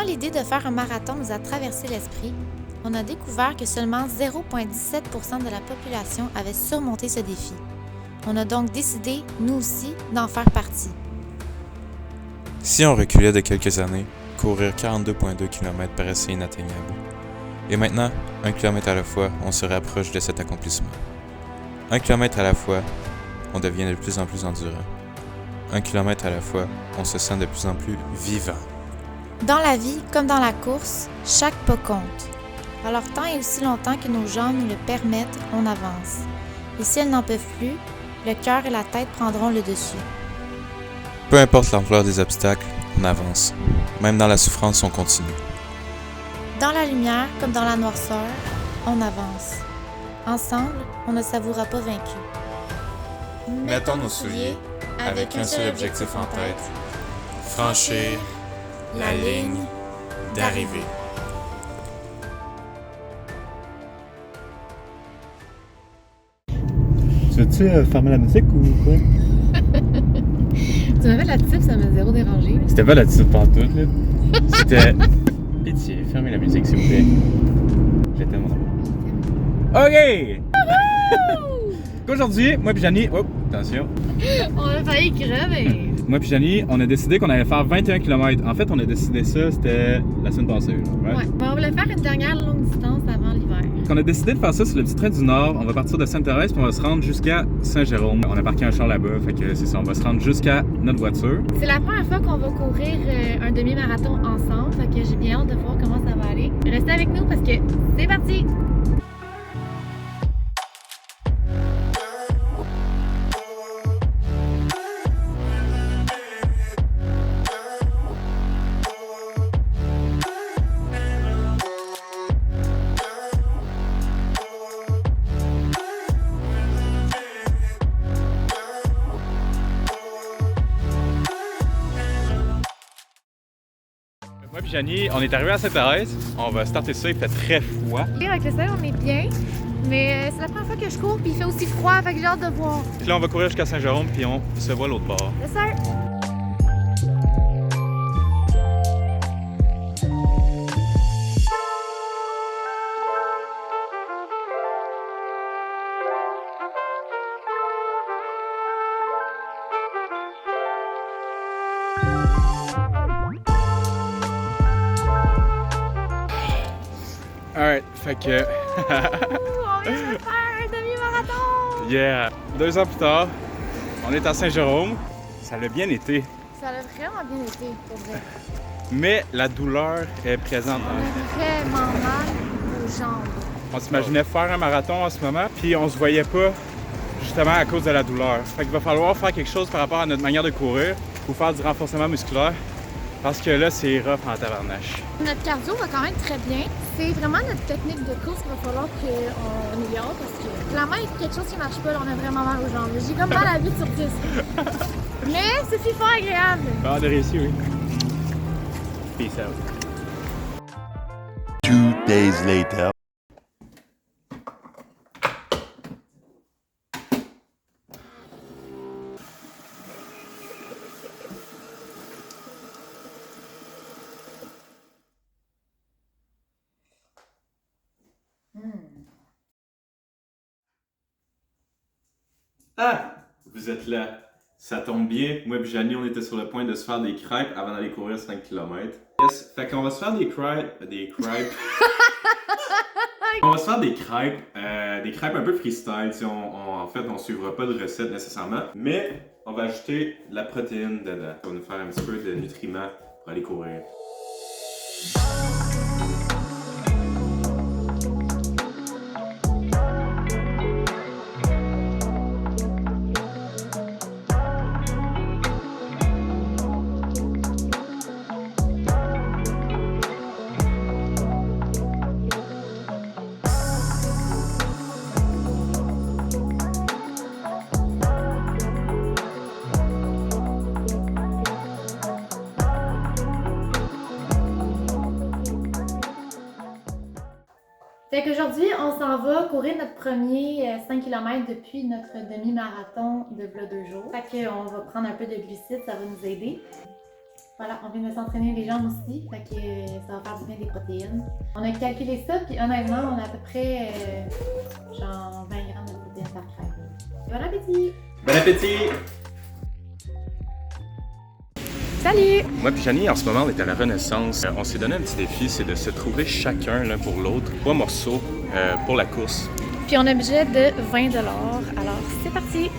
l'idée de faire un marathon nous a traversé l'esprit, on a découvert que seulement 0,17% de la population avait surmonté ce défi. On a donc décidé, nous aussi, d'en faire partie. Si on reculait de quelques années, courir 42,2 km paraissait inatteignable. Et maintenant, 1 km à la fois, on se rapproche de cet accomplissement. 1 km à la fois, on devient de plus en plus endurant. 1 km à la fois, on se sent de plus en plus vivant. Dans la vie, comme dans la course, chaque pas compte. Alors tant et aussi longtemps que nos jambes nous le permettent, on avance. Et si elles n'en peuvent plus, le cœur et la tête prendront le dessus. Peu importe l'ampleur des obstacles, on avance. Même dans la souffrance, on continue. Dans la lumière, comme dans la noirceur, on avance. Ensemble, on ne s'avouera pas vaincu. Mettons nos souliers avec un seul objectif en tête. Franchir la ligne d'arrivée. Tu veux-tu fermer la musique ou quoi? Tu m'avais la type, ça m'a zéro dérangé. C'était pas là-dessus pantoute, là. C'était... Pitié, fermez la musique, s'il vous plaît. J'étais mon amour. OK! Aujourd'hui, moi pis Janie... Oh, attention. On a failli crever. Moi pis Janie, on a décidé qu'on allait faire 21 km. En fait, on a décidé ça, c'était la semaine passée. Right? Ouais. Bon, on voulait faire une dernière longue distance avant l'hiver. On a décidé de faire ça sur le petit train du Nord. On va partir de Sainte-Thérèse puis on va se rendre jusqu'à Saint-Jérôme. On a parqué un char là-bas, fait que c'est ça, on va se rendre jusqu'à notre voiture. C'est la première fois qu'on va courir un demi-marathon ensemble, fait que j'ai bien hâte de voir comment ça va aller. Restez avec nous parce que c'est parti! Moi pis Janie, on est arrivé à Sainte-Thérèse. On va starter ça, il fait très froid. Avec le soleil, on est bien, mais c'est la première fois que je cours puis il fait aussi froid, fait que j'ai hâte de voir. Puis là, on va courir jusqu'à Saint-Jérôme puis on se voit l'autre bord. Yes, sir! Alright, fait que... On vient de faire un demi-marathon! Yeah! 2 ans plus tard, on est à Saint-Jérôme. Ça a bien été. Ça a vraiment bien été, pour vrai. Mais la douleur est présente. On a vraiment mal aux jambes. On s'imaginait faire un marathon en ce moment, puis on se voyait pas justement à cause de la douleur. Fait qu'il va falloir faire quelque chose par rapport à notre manière de courir ou faire du renforcement musculaire parce que là, c'est rough en tabarnache. Notre cardio va quand même très bien. C'est vraiment notre technique de course qu'il va falloir qu'on améliore parce que clairement, il y a quelque chose qui marche pas, là, on a vraiment mal aux jambes. J'ai comme mal à 8 sur 10. Mais c'est super agréable. On a réussi, oui. Peace out. 2 days later. Ah! Vous êtes là. Ça tombe bien. Moi et Janie, on était sur le point de se faire des crêpes avant d'aller courir 5 km. Yes. Fait qu'on va se faire des crêpes. On va se faire des crêpes un peu freestyle. En fait, on suivra pas de recette nécessairement. Mais on va ajouter de la protéine dedans. Ça va nous faire un petit peu de nutriments pour aller courir. Fait qu'aujourd'hui, on s'en va courir notre premier 5 km depuis notre demi-marathon de v'là 2 jours. Fait qu'on va prendre un peu de glucides, ça va nous aider. Voilà, on vient de s'entraîner les jambes aussi, fait que ça va faire du bien des protéines. On a calculé ça, puis honnêtement, on a à peu près genre 20 grammes de protéines par crème. Bon appétit! Bon appétit! Salut! Moi puis Janie, en ce moment, on est à la Renaissance. On s'est donné un petit défi, c'est de se trouver chacun l'un pour l'autre 3 morceaux pour la course. Puis on a un budget de 20 $, alors c'est parti!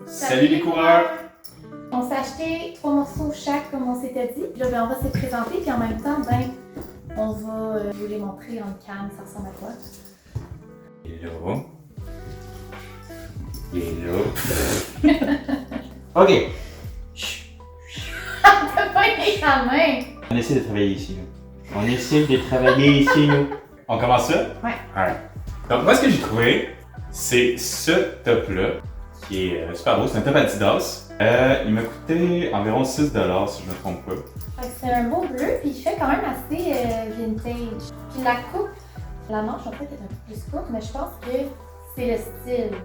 Salut les coureurs! On s'est acheté 3 morceaux chaque comme on s'était dit. Puis là, ben, on va se présenter, puis en même temps, ben, on va vous les montrer en cam, ça ressemble à quoi. Hello. Hello. OK. T'as pas les main! On essaie de travailler ici, nous. On essaie de travailler ici, nous. On commence ça? Ouais. Alright. Donc moi, ce que j'ai trouvé, c'est ce top-là, qui est super beau. C'est un top Adidas. Il m'a coûté environ 6 $, si je ne me trompe pas. Fait que c'est un beau bleu, puis il fait quand même assez vintage. Puis la coupe, la manche en fait est un peu plus courte, mais je pense que c'est le style.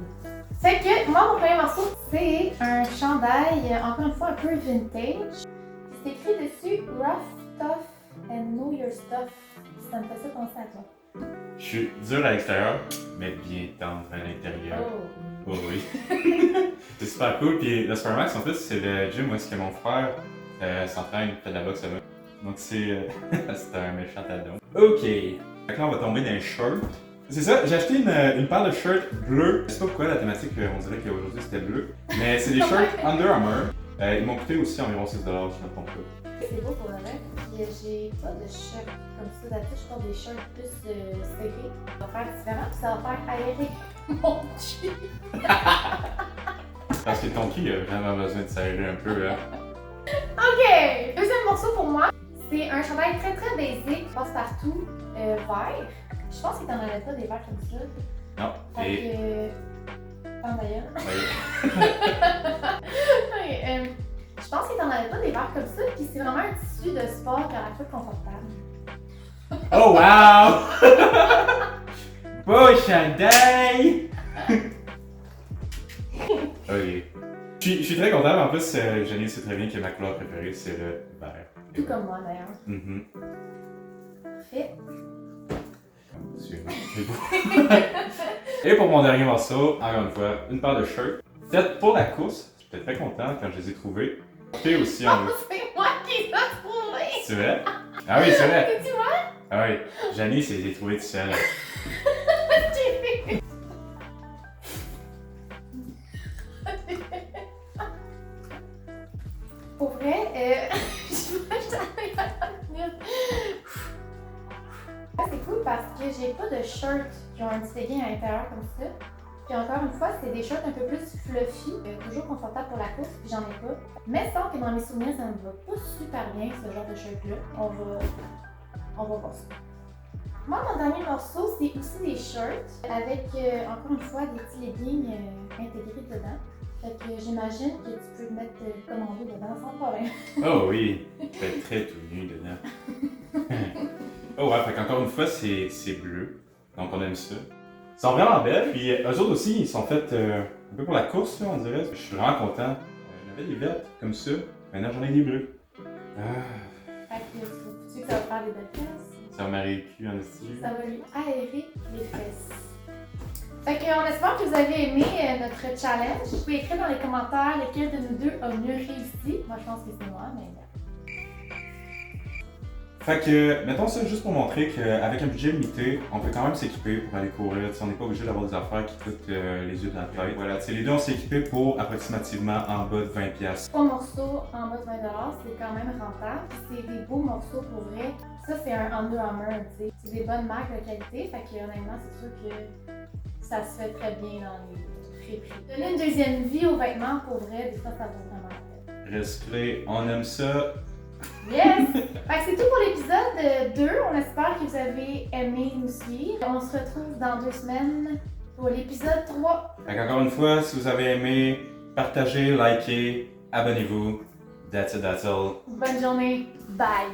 Fait que moi, mon premier morceau, c'est un chandail, encore une fois un peu vintage. C'est écrit dessus Rough, Tough and Know Your Stuff. Ça me fait ça penser à toi. Je suis dur à l'extérieur, mais bien tendre à l'intérieur. Oh. Oh oui. C'est super cool. Puis le Supermax, en fait, c'est le gym où est-ce que mon frère s'entraîne, fait de la boxe là-bas. Donc c'est un méchant addon. Ok. Fait que là, on va tomber dans les shorts. C'est ça, j'ai acheté une paire de shirts bleus. Je sais pas pourquoi la thématique, on dirait qu'aujourd'hui c'était bleu. Mais c'est des shirts Under Armour. Ils m'ont coûté aussi environ 6 $, si je ne me trompe pas. C'est beau pour le vrai. Puis j'ai pas de shirt comme ça. D'habitude, je porte des shirts plus serrés. Ça va faire différent, puis ça va faire aérer mon cul. Parce que ton cul a vraiment besoin de s'aérer un peu, hein. Ok! Deuxième morceau pour moi, c'est un chandail très très basique, passe-partout, vert. Je pense qu'il t'en avait pas des verts comme ça. Non. Fait Et. que. Ferme d'ailleurs. Oui. Je pense qu'il t'en avait pas des verres comme ça, puis c'est vraiment un tissu de sport qui a la fois confortable. Oh wow! Beau chandail! Ok. Je suis très content, mais en plus, Jenny sait très bien que ma couleur préférée, c'est le vert. Tout comme moi d'ailleurs. Mhm. Parfait. C'est beau. Et pour mon dernier morceau, encore une fois, une paire de shirts. Peut-être pour la course, j'étais très content quand je les ai trouvés. Et aussi en. C'est moi qui l'ai trouvé! C'est vrai? Ah oui, c'est vrai! C'est-tu moi? Ah oui, Janie s'est trouvé tout seul. Pour vrai, c'est cool parce que j'ai pas de shirt qui ont un petit legging à l'intérieur comme ça. Puis encore une fois, c'est des shirts un peu plus fluffy, toujours confortable pour la course, puis j'en ai pas. Mais sans que dans mes souvenirs, ça ne va pas super bien ce genre de shirt-là. On va voir ça. Moi, mon dernier morceau, c'est aussi des shirts avec, encore une fois, des petits leggings intégrés dedans. Fait que j'imagine que tu peux te mettre commando dedans sans problème. Oh oui, je vais être très tout nu dedans. Oh ouais, fait qu'encore une fois, c'est bleu. Donc on aime ça. Ils sont vraiment belles, puis eux autres aussi, ils sont faits un peu pour la course, là, on dirait. Je suis vraiment content. J'avais des vertes comme ça, maintenant j'en ai des bleus. Fait que tu sais que ça va faire des belles fesses. Ça va m'arriver plus en esti. Ça va lui aérer les fesses. Fait qu'on espère que vous avez aimé notre challenge. Vous pouvez écrire dans les commentaires lequel de nous deux a mieux réussi. Moi, je pense que c'est moi, mais... Fait que, mettons ça juste pour montrer qu'avec un budget limité, on peut quand même s'équiper pour aller courir. T'sais, on n'est pas obligé d'avoir des affaires qui coûtent les yeux de la tête. Voilà, les deux on s'est équipés pour approximativement en bas de 20$. 3 morceaux en bas de 20$, c'est quand même rentable. Puis c'est des beaux morceaux pour vrai. Ça, c'est un Under Armour, tu sais. C'est des bonnes marques de qualité. Fait que honnêtement, c'est sûr que ça se fait très bien dans les friperie. Donner une deuxième vie aux vêtements, pour vrai, des fois, ça vaut vraiment la peine. Recycler, on aime ça. Yes! Fait que c'est tout pour l'épisode 2. On espère que vous avez aimé nous suivre. On se retrouve dans 2 semaines pour l'épisode 3. Fait qu'encore une fois, si vous avez aimé, partagez, likez, abonnez-vous. That's it, that's all. Bonne journée. Bye!